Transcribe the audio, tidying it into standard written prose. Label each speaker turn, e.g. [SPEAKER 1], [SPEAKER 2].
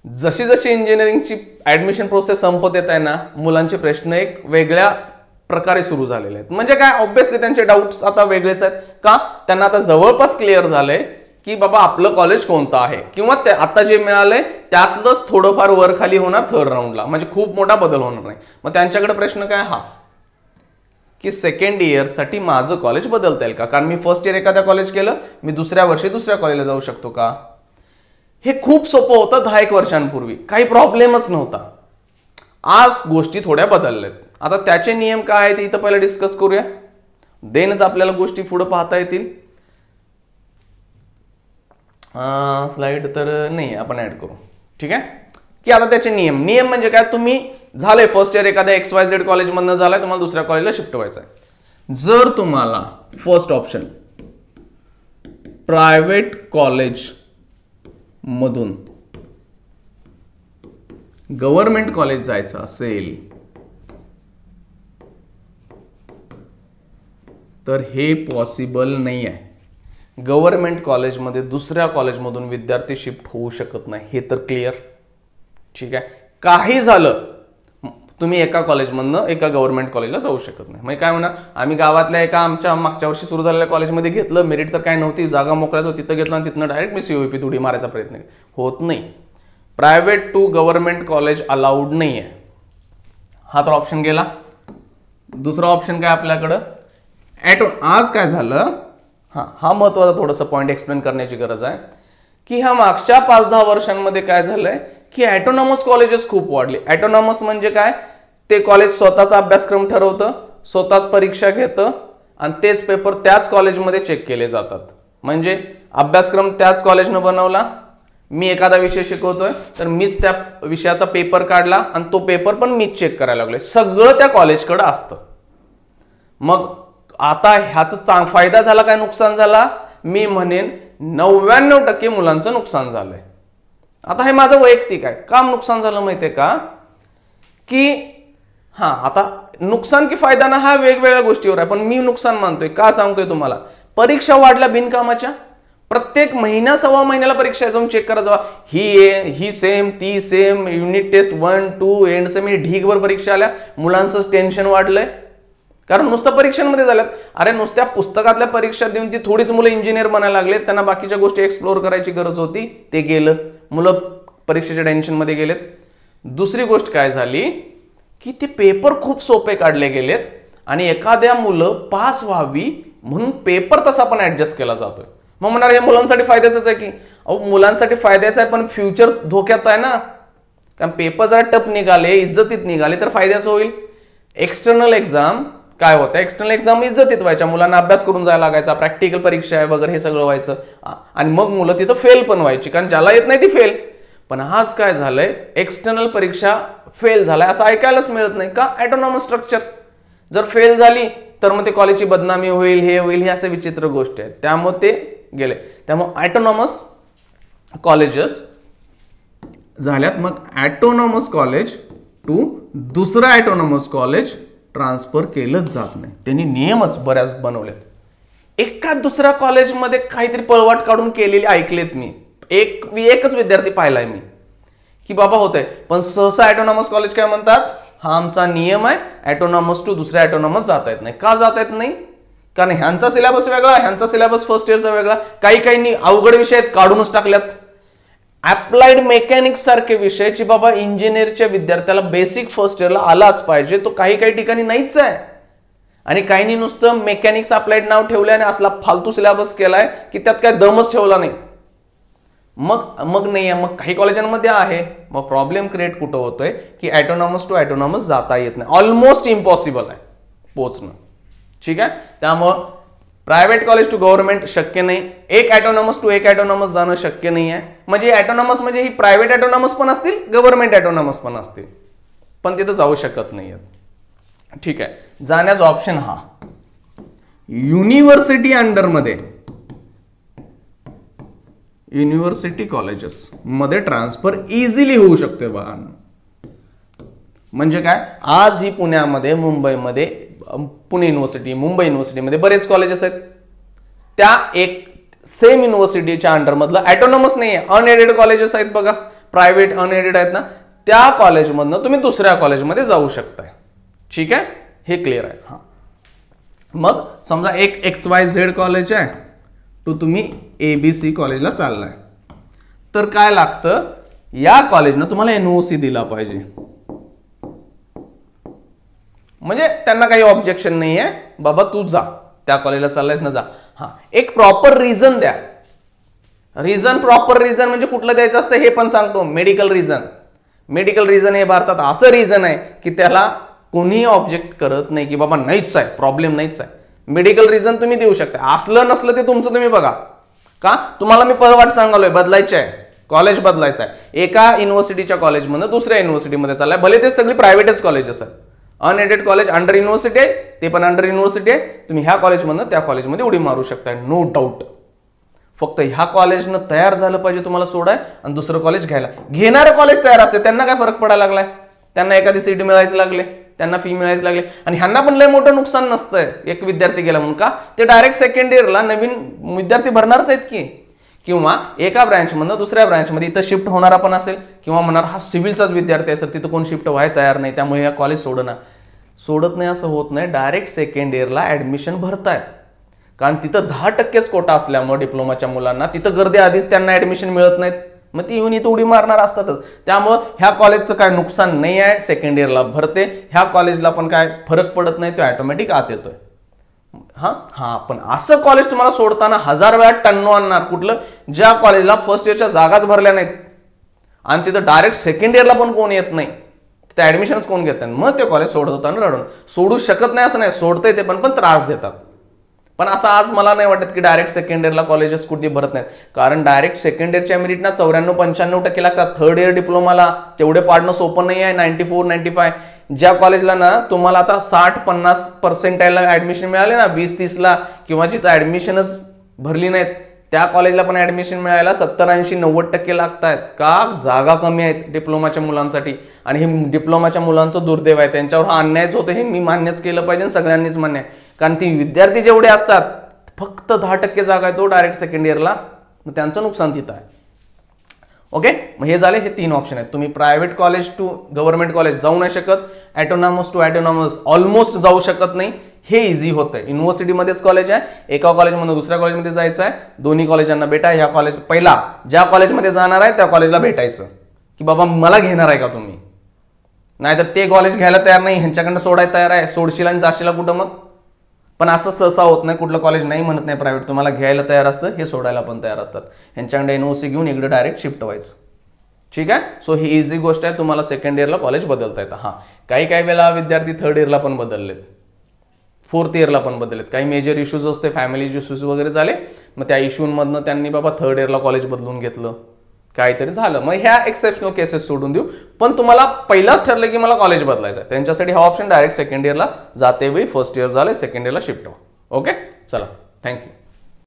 [SPEAKER 1] जशी जशी इंजिनिअरिंगची admission process संपत येत आहे ना, मुलांचे प्रश्न एक वेगळ्या प्रकारे सुरू झालेले आहेत. म्हणजे काय, ऑब्व्हियसली त्यांचे डाऊट्स आता वेगळेच आहेत. का, त्यांना आता जवळपास क्लिअर झालंय की बाबा आपलं कॉलेज कोणतं आहे, किंवा ते आता जे मिळालंय त्यातलंच थोडंफार वर खाली होणार थर्ड राऊंडला, म्हणजे खूप मोठा बदल होणार नाही. मग त्यांच्याकडे प्रश्न काय हा की सेकंड इयरसाठी माझं कॉलेज बदलता येईल का, कारण मी फर्स्ट इयर एखाद्या कॉलेज केलं, मी दुसऱ्या वर्षी दुसऱ्या कॉलेजला जाऊ शकतो का. हे खूप सोपं होतं 10 वर्षांपूर्वी, काही प्रॉब्लेमच नव्हता. आज गोष्टी थोड्या बदलल्यात. आता त्याचे नियम काय आहेत इथं पहिलं डिस्कस करूया, देनच आपल्याला गोष्टी पुढे पाहता येतील. स्लाइड तर नाही, आपण ऍड करू. ठीक आहे, की आता त्याचे नियम म्हणजे काय, तुम्ही झाले फर्स्ट इयर एखाद्या XYZ कॉलेजमधनं झालाय, तुम्हाला दुसऱ्या कॉलेजला शिफ्ट व्हायचं आहे. जर तुम्हाला फर्स्ट ऑप्शन प्रायव्हेट कॉलेज मधून गव्हर्नमेंट कॉलेज जायचं असेल तर हे पॉसिबल नाही आहे. गव्हर्नमेंट कॉलेजमध्ये दुसऱ्या कॉलेजमधून विद्यार्थी शिफ्ट होऊ शकत नाही, हे तर क्लिअर. ठीक आहे, काही झालं तुम्ही एका कॉलेजमधनं एका गव्हर्नमेंट कॉलेजला जाऊ शकत नाही. म्हणजे काय म्हणणार, आम्ही गावातल्या एका आमच्या मागच्या वर्षी सुरू झालेल्या कॉलेजमध्ये घेतलं, मेरिट तर काय नव्हती, जागा मोकळ्या होती, तिथं घेतलं आणि तिथनं डायरेक्ट मी COEP उडी मारायचा प्रयत्न होत नाही. Private to government college allowed नाही आहे. हा तर ऑप्शन गेला. दुसरा ऑप्शन काय आपल्याकडं, आज काय झालं, हा महत्वाचा थोडंसं पॉईंट एक्सप्लेन करण्याची गरज आहे की ह्या मागच्या 5-10 वर्षांमध्ये काय झालंय की ॲटोनॉमस कॉलेजेस खूप वाढले. ॲटोनॉमस म्हणजे काय, ते कॉलेज स्वतःचा अभ्यासक्रम ठरवतं, स्वतःच परीक्षा घेतं आणि तेच पेपर त्याच कॉलेजमध्ये चेक केले जातात. म्हणजे अभ्यासक्रम त्याच कॉलेजनं बनवला, मी एखादा विषय शिकवतोय तर मीच त्या विषयाचा पेपर काढला आणि तो पेपर पण मीच चेक करायला लागलोय, सगळं त्या कॉलेजकडे असतं. मग आता ह्याचा फायदा झाला काय नुकसान झाला, मी म्हणेन 99% मुलांचं नुकसान झालंय. आता हे माझं वैयक्तिक आहे. काम नुकसान झालं माहितीये का, की आता नुकसान की फायदा ना, हा वेगवेगळ्या गोष्टीवर आहे, पण मी नुकसान मानतोय. का सांगतोय तुम्हाला, परीक्षा वाढल्या बिनकामाच्या. प्रत्येक महिना सव्वा महिन्याला परीक्षा जाऊन चेक करा जावा, ही सेम ती sem, unit test 1, 2 and sem, ढीगभर परीक्षा आल्या, मुलांचं टेन्शन वाढलंय. कारण नुसतं परीक्षांमध्ये झाल्यात. अरे नुसत्या पुस्तकातल्या परीक्षा देऊन ती थोडीच मुलं इंजिनियर बनायला लागलेत, त्यांना बाकीच्या गोष्टी एक्सप्लोर करायची गरज होती, ते गेलं, मुलं परीक्षेच्या टेन्शनमध्ये गेलेत. दुसरी गोष्ट काय झाली की ते पेपर खूप सोपे काढले गेलेत आणि एखाद्या मुलं पास व्हावी म्हणून पेपर तसा पण ऍडजस्ट केला जातोय. मग म्हणणार हे मुलांसाठी फायद्याचंच आहे की, अहो मुलांसाठी फायद्याचं आहे पण फ्युचर धोक्यात आहे ना, कारण पेपर जरा टफ निघाले, इज्जतीत निघाले तर फायद्याचं होईल. एक्सटर्नल एक्झाम काय होतं, एक्सटर्नल एक्झाम इज्जतीत व्हायच्या, मुलांना अभ्यास करून जायला लागायचा, प्रॅक्टिकल परीक्षा आहे वगैरे हे सगळं व्हायचं आणि मग मुलं तिथं फेल पण व्हायची, कारण ज्याला येत नाही ती फेल. पण आज काय झालंय, एक्सटर्नल परीक्षा फेल झालाय असं ऐकायलाच मिळत नाही. का, ऑटोनॉमस स्ट्रक्चर. जर फेल झाली तर मग ते कॉलेजची बदनामी होईल, हे होईल, हे असे विचित्र गोष्टी आहेत, त्यामुळे ते गेले. त्यामुळे ऑटोनॉमस कॉलेजेस झाल्यात. मग ऑटोनॉमस कॉलेज टू दुसरा ऑटोनॉमस कॉलेज ट्रान्सफर केलंच जात नाही. त्यांनी नियमच बऱ्याच बनवलेत. एका दुसऱ्या कॉलेजमध्ये काहीतरी पळवाट काढून केलेली ऐकलेत मी, एकच विद्यार्थी पाहिलाय मी की बाबा होतंय, पण सहसा ऑटोनॉमस कॉलेज काय म्हणतात, हा आमचा नियम आहे, ऑटोनॉमस टू दुसऱ्या ऑटोनॉमस जाता येत नाही. का जाता येत नाही, कारण ह्यांचा सिलेबस वेगळा, ह्यांचा सिलेबस फर्स्ट इयरचा वेगळा, काही अवघड विषय काढूनच टाकल्यात. अप्लाइड मेकॅनिक्स सारखे विषयाची बाबा इंजिनिअरच्या विद्यार्थ्याला बेसिक फर्स्ट इयरला आलाच पाहिजे, तो काही ठिकाणी नाहीच आहे. आणि काहींनी नुसतं मेकॅनिक्स अप्लाइड नाव ठेवले आणि असला फालतू सिलेबस केलाय की त्यात काय दमच ठेवला नाही. मग नाही आहे, मग काही कॉलेजांमध्ये आहे. मग प्रॉब्लेम क्रिएट कुठं होतोय की ऑटोनॉमस टू ऑटोनॉमस जाता येत नाही, ऑलमोस्ट इम्पॉसिबल आहे पोहोचणं. ठीक आहे, त्यामुळं प्रायव्हेट कॉलेज टू गव्हर्नमेंट शक्य नाही, एक ऑटोनॉमस टू एक ऑटोनॉमस जाणं शक्य नाही आहे. म्हणजे ऑटोनॉमस म्हणजे ही प्रायव्हेट ऑटोनॉमस पण असतील, गव्हर्नमेंट ऑटोनॉमस पण असतील, पण तिथं जाऊ शकत नाही. ठीक आहे, जाण्याचा ऑप्शन हा युनिव्हर्सिटी अंडरमध्ये, युनिव्हर्सिटी कॉलेजेस मध्ये ट्रान्सफर इझिली होऊ शकते बघा. म्हणजे काय, आज ही पुण्यामध्ये, मुंबईमध्ये, पुणे युनिव्हर्सिटी, मुंबई युनिव्हर्सिटीमध्ये बरेच कॉलेजेस आहेत, त्या एक सेम युनिव्हर्सिटीच्या अंडरमधलं ऑटोनॉमस नाही आहे, अनएडेड कॉलेजेस आहेत बघा. प्रायव्हेट अनएडेड आहेत ना, त्या कॉलेजमधनं तुम्ही दुसऱ्या कॉलेजमध्ये जाऊ शकताय. ठीक आहे, हे क्लिअर आहे. हा, मग समजा एक XYZ कॉलेज आहे, तो तुम्ही ABC कॉलेजला चाललाय, तर काय लागतं, या कॉलेजनं तुम्हाला NOC दिला पाहिजे. म्हणजे त्यांना काही ऑब्जेक्शन नाही आहे, बाबा तू जा, त्या कॉलेजला चाललायस ना, जा. हा, एक प्रॉपर रिझन द्या. रिझन, प्रॉपर रिझन म्हणजे कुठलं द्यायचं असतं हे पण सांगतो. Medical reason. मेडिकल रिझन हे भारतात असं रिझन आहे की त्याला कोणीही ऑब्जेक्ट करत नाही की बाबा नाहीच आहे, प्रॉब्लेम नाहीच आहे. मेडिकल रिझन तुम्ही देऊ शकता. असलं नसलं ते तुमचं तुम्ही बघा. का तुम्हाला मी पळवाट सांगालोय, बदलायचे आहे, कॉलेज बदलायचं आहे. एका युनिव्हर्सिटीच्या कॉलेजमधून दुसऱ्या युनिव्हर्सिटीमध्ये चाललाय, भले ते सगळी प्रायव्हेटच कॉलेजेस आहेत. अनएडेड कॉलेज अंडर युनिव्हर्सिटी आहे, ते पण अंडर युनिव्हर्सिटी आहे. तुम्ही ह्या कॉलेजमधनं त्या कॉलेजमध्ये उडी मारू शकता, नो डाऊट. फक्त ह्या कॉलेजनं तयार झालं पाहिजे तुम्हाला सोडाय आणि दुसरं कॉलेज घ्यायला. घेणारं कॉलेज तयार असते, त्यांना काय फरक पडायला लागलाय, त्यांना एखादी सीट मिळायला लागले, त्यांना फी मिळायला लागले, आणि ह्यांना पण लय मोठं नुकसान नसतंय एक विद्यार्थी गेला म्हणून. का ते डायरेक्ट सेकंड इयरला नवीन विद्यार्थी भरणारच आहेत की, किंवा एका ब्रँचमधनं दुसऱ्या ब्रँचमध्ये इथं शिफ्ट होणारा पण असेल, किंवा म्हणणार हा सिव्हिलचाच विद्यार्थी असेल, तिथं कोण शिफ्ट व्हायला तयार नाही, त्यामुळे या कॉलेज सोडत नाही असं होत नाही. डायरेक्ट सेकंड इयरला ऍडमिशन भरतायत, कारण तिथं 10%च कोटा असल्यामुळे डिप्लोमाच्या मुलांना तिथं गर्दी आधीच त्यांना ऍडमिशन मिळत नाहीत, मग ती येऊन इथं उडी मारणार असतातच. त्यामुळं ह्या कॉलेजचं काय नुकसान नाही आहे, सेकंड इयरला भरते, ह्या कॉलेजला पण काय फरक पडत नाही, तो ऑटोमॅटिक आत येतोय. हा पण असं कॉलेज तुम्हाला सोडताना 1000 वेळा टन्नो आणणार. कुठलं, ज्या कॉलेजला फर्स्ट इयरच्या जागाच भरल्या नाहीत आणि तिथं डायरेक्ट सेकंड इयरला पण कोण येत नाही, तिथं ऍडमिशनच कोण घेत नाही, मग ते कॉलेज सोडत होताना रडून. सोडू शकत नाही असं नाही, सोडतंय ते पण त्रास देतात. पण असं आज मला नाही वाटत की डायरेक्ट सेकंड इयरला कॉलेजेस कुठे भरत नाहीत, कारण डायरेक्ट सेकंड इयरच्या मेरिटना 94-95% लागतात. थर्ड इयर डिप्लोमाला तेवढे पाडणं सोपं नाही आहे, 94-95. ज्या कॉलेजला ना तुम्हाला आता 60-50% ऍडमिशन मिळाले ना, 20-30ला, किंवा जिथं ऍडमिशनच भरली नाहीत त्या कॉलेजला पण ऍडमिशन मिळायला 70-80-90% लागतायत. का, जागा कमी आहेत डिप्लोमाच्या मुलांसाठी. आणि हे डिप्लोमाच्या मुलांचं दुर्दैव आहे, त्यांच्यावर हा अन्यायच होतं, हे मी मान्यच केलं पाहिजे, सगळ्यांनीच मान्य आहे. कारण ती विद्यार्थी जेवढे असतात, फक्त 10% जागा आहे तो डायरेक्ट सेकंड इयरला, मग त्यांचं नुकसान तिथं आहे. ओके, मग हे झाले, हे 3 ऑप्शन आहेत. तुम्ही private college to government college जाऊ नाही शकत, ऑटोनॉमस टू ऑटोनॉमस ऑलमोस्ट जाऊ शकत नाही, हे इझी होतंय. युनिव्हर्सिटीमध्येच कॉलेज आहे, एका कॉलेजमधून दुसऱ्या कॉलेजमध्ये जायचं आहे, दोन्ही कॉलेजांना भेटा. ह्या कॉलेज पहिला ज्या कॉलेजमध्ये जाणार आहे त्या कॉलेजला भेटायचं की बाबा मला घेणार आहे का तुम्ही, नाहीतर ते कॉलेज घ्यायला तयार नाही, ह्यांच्याकडनं सोडायला तयार आहे, सोडशीला आणि जाशीला कुठं मग. पण असं सहसा होत नाही, कुठलं कॉलेज नाही म्हणत नाही प्रायव्हेट, तुम्हाला घ्यायला तयार असतं, हे सोडायला पण तयार असतात. ह्यांच्याकडे NOC घेऊन इकडे डायरेक्ट शिफ्ट व्हायचं. ठीक आहे, सो ही इझी गोष्ट आहे, तुम्हाला सेकंड इयरला कॉलेज बदलता येतं. हां, काही वेळेला विद्यार्थी थर्ड इयरला पण बदललेत, फोर्थ इयरला पण बदललेत. काही मेजर इश्यूज असते, फॅमिली इश्यूज वगैरे झाले, मग त्या इश्यूमधनं त्यांनी बाबा थर्ड इयरला कॉलेज बदलून घेतलं, काहीतरी झालं, मग ह्या एक्सेप्शनल केसेस सोडून देऊ. पण तुम्हाला पहिलाच ठरलं की मला कॉलेज बदलायचं आहे, त्यांच्यासाठी हा ऑप्शन डायरेक्ट सेकंड इयरला जाते वेळी फर्स्ट इयर झाले, सेकंड इयरला शिफ्ट व्हा. ओके, चला, थँक्यू.